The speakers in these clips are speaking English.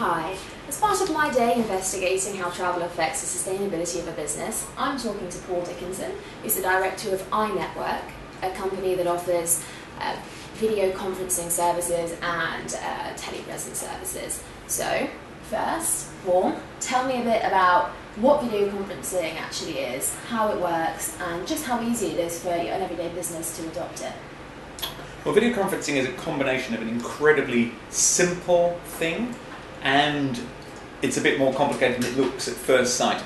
Hi. As part of my day investigating how travel affects the sustainability of a business, I'm talking to Paul Dickinson, who's the director of EyeNetworks, a company that offers video conferencing services and telepresence services. So, first, Paul, tell me a bit about what video conferencing actually is, how it works, and just how easy it is for an everyday business to adopt it. Well, video conferencing is a combination of an incredibly simple thing and it's a bit more complicated than it looks at first sight.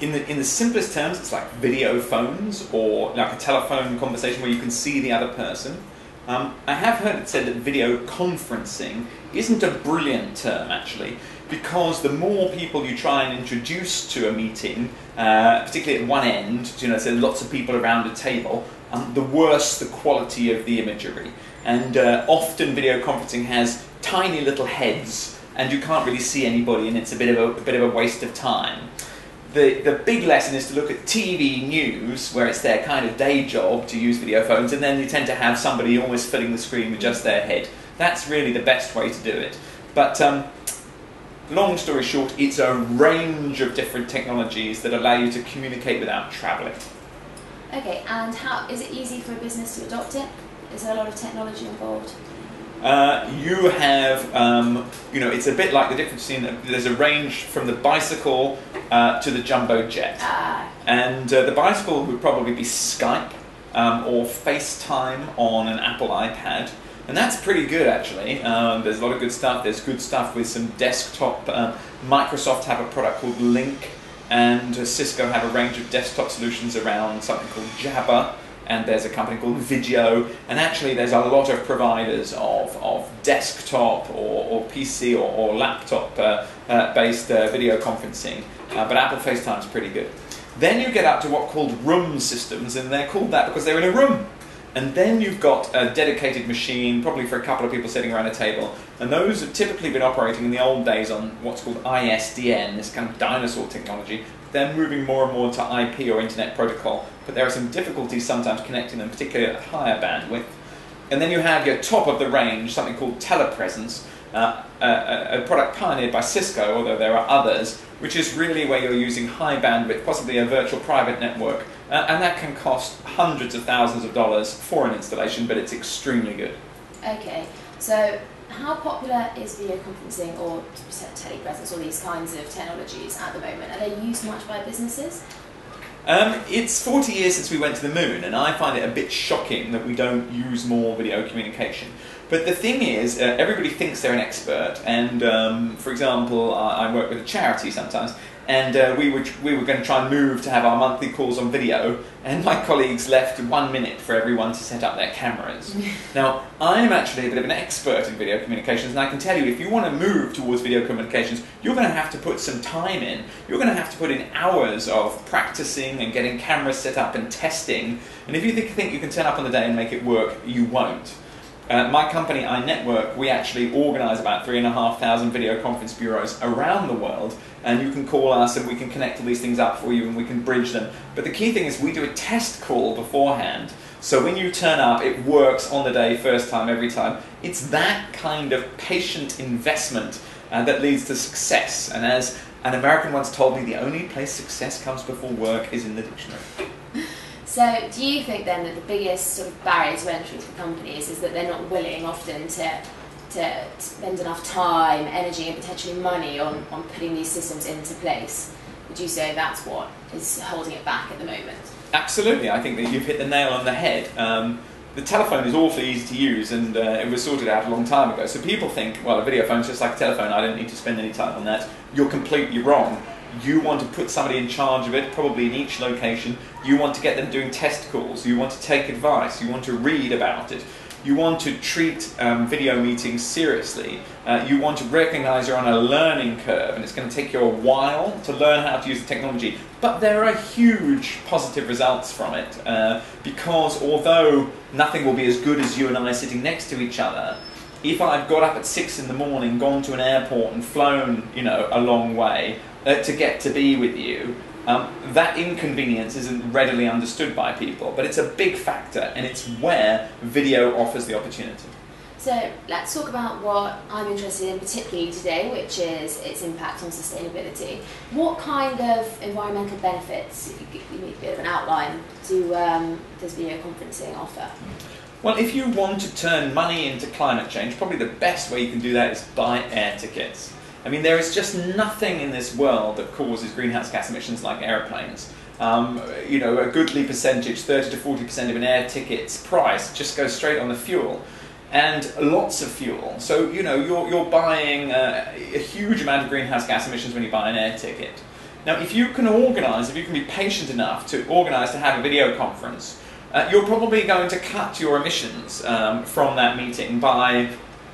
In the simplest terms, it's like video phones or like a telephone conversation where you can see the other person. I have heard it said that video conferencing isn't a brilliant term actually, because the more people you try and introduce to a meeting, particularly at one end, so lots of people around a table, the worse the quality of the imagery. And often video conferencing has tiny little heads and you can't really see anybody, and it's a bit of a waste of time. The big lesson is to look at TV news, where it's their kind of day job to use video phones, and then you tend to have somebody almost filling the screen with just their head. That's really the best way to do it. But long story short, it's a range of different technologies that allow you to communicate without travelling. Okay, and how is it easy for a business to adopt it? Is there a lot of technology involved? You have, it's a bit like the difference in, there's a range from the bicycle to the jumbo jet. And the bicycle would probably be Skype or FaceTime on an Apple iPad. And that's pretty good actually. There's a lot of good stuff. There's good stuff with some desktop. Microsoft have a product called Link, and Cisco have a range of desktop solutions around something called Jabber. And there's a company called Video, and actually there's a lot of providers of desktop or PC or laptop based video conferencing, but Apple FaceTime is pretty good. Then you get up to what are called room systems, and they're called that because they're in a room. And then you've got a dedicated machine, probably for a couple of people sitting around a table, and those have typically been operating in the old days on what's called ISDN, this kind of dinosaur technology. They're moving more and more to IP or Internet Protocol, but there are some difficulties sometimes connecting them, particularly at higher bandwidth. And then you have your top of the range, something called telepresence, a product pioneered by Cisco, although there are others, which is really where you're using high bandwidth, possibly a virtual private network, and that can cost hundreds of thousands of dollars for an installation, but it's extremely good. Okay, so how popular is video conferencing or telepresence or these kinds of technologies at the moment? Are they used much by businesses? It's 40 years since we went to the moon, and I find it a bit shocking that we don't use more video communication. But the thing is, everybody thinks they're an expert, and for example, I work with a charity sometimes, and we were going to try and move to have our monthly calls on video, and my colleagues left 1 minute for everyone to set up their cameras. Now, I'm actually a bit of an expert in video communications, and I can tell you, if you want to move towards video communications, you're going to have to put some time in. You're going to have to put in hours of practicing and getting cameras set up and testing, and if you think you can turn up on the day and make it work, you won't. My company, EyeNetworks, we actually organise about 3,500 video conference bureaus around the world, and you can call us and we can connect all these things up for you and we can bridge them. But the key thing is we do a test call beforehand, so when you turn up it works on the day, first time, every time. It's that kind of patient investment that leads to success, and as an American once told me, the only place success comes before work is in the dictionary. So do you think then that the biggest sort of barrier to entry for companies is that they're not willing often to spend enough time, energy and potentially money on putting these systems into place? Would you say that's what is holding it back at the moment? Absolutely, I think that you've hit the nail on the head. The telephone is awfully easy to use, and it was sorted out a long time ago. So people think, well, a video phone is just like a telephone, I don't need to spend any time on that. You're completely wrong. You want to put somebody in charge of it, probably in each location. You want to get them doing test calls. You want to take advice. You want to read about it. You want to treat video meetings seriously. You want to recognize you're on a learning curve, and it's going to take you a while to learn how to use the technology. But there are huge positive results from it, because although nothing will be as good as you and I sitting next to each other, if I've got up at 6 in the morning, gone to an airport and flown, a long way to get to be with you, that inconvenience isn't readily understood by people, but it's a big factor, and it's where video offers the opportunity. So let's talk about what I'm interested in particularly today, which is its impact on sustainability. What kind of environmental benefits, if you give me a bit of an outline, does video conferencing offer? Well, if you want to turn money into climate change, probably the best way you can do that is buy air tickets. I mean, there is just nothing in this world that causes greenhouse gas emissions like airplanes. You know, a goodly percentage, 30 to 40% of an air ticket's price just goes straight on the fuel. And lots of fuel. So, you know, you're buying a huge amount of greenhouse gas emissions when you buy an air ticket. Now, if you can organise, if you can be patient enough to organise to have a video conference, you're probably going to cut your emissions from that meeting by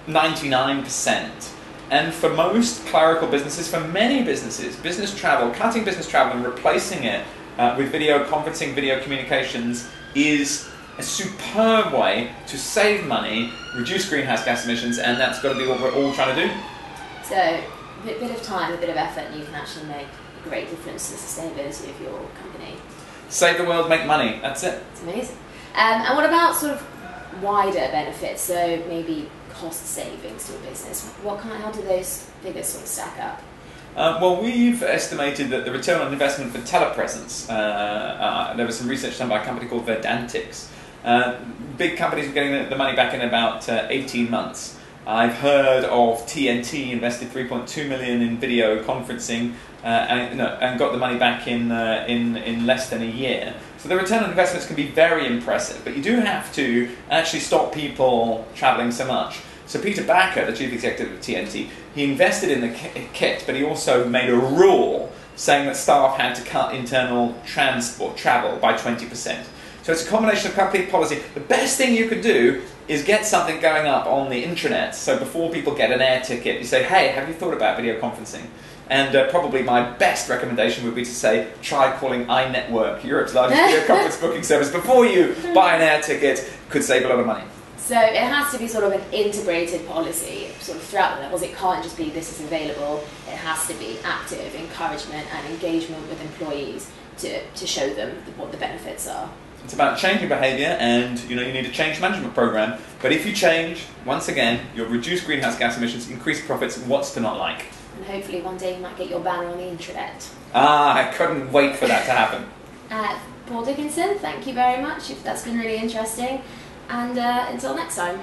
99%. And for most clerical businesses, for many businesses, business travel, cutting business travel and replacing it with video conferencing, video communications is a superb way to save money, reduce greenhouse gas emissions, and that's got to be what we're all trying to do. So, a bit of time, a bit of effort, and you can actually make a great difference to the sustainability of your company. Save the world, make money, that's it. It's amazing. And what about sort of wider benefits, so maybe cost savings to a business? How do those figures sort of stack up? Well, we've estimated that the return on investment for telepresence, there was some research done by a company called Verdantics. Big companies are getting the money back in about 18 months. I've heard of TNT invested 3.2 million in video conferencing and got the money back in less than a year. So the return on investments can be very impressive, but you do have to actually stop people travelling so much. So Peter Backer, the chief executive of TNT, he invested in the kit, but he also made a rule saying that staff had to cut internal transport travel by 20%. So it's a combination of company policy. The best thing you could do is get something going up on the intranet. So before people get an air ticket, you say, hey, have you thought about video conferencing? And probably my best recommendation would be to say, try calling EyeNetworks, Europe's largest video conference booking service, before you buy an air ticket. Could save a lot of money. So it has to be sort of an integrated policy sort of throughout the levels. It can't just be this is available. It has to be active encouragement and engagement with employees to show them what the benefits are. It's about changing behaviour, and you need a change management program. But if you change, once again, you'll reduce greenhouse gas emissions, increase profits. What's to not like? And hopefully one day you might get your banner on the intranet. I couldn't wait for that to happen. Paul Dickinson, thank you very much. That's been really interesting. And until next time.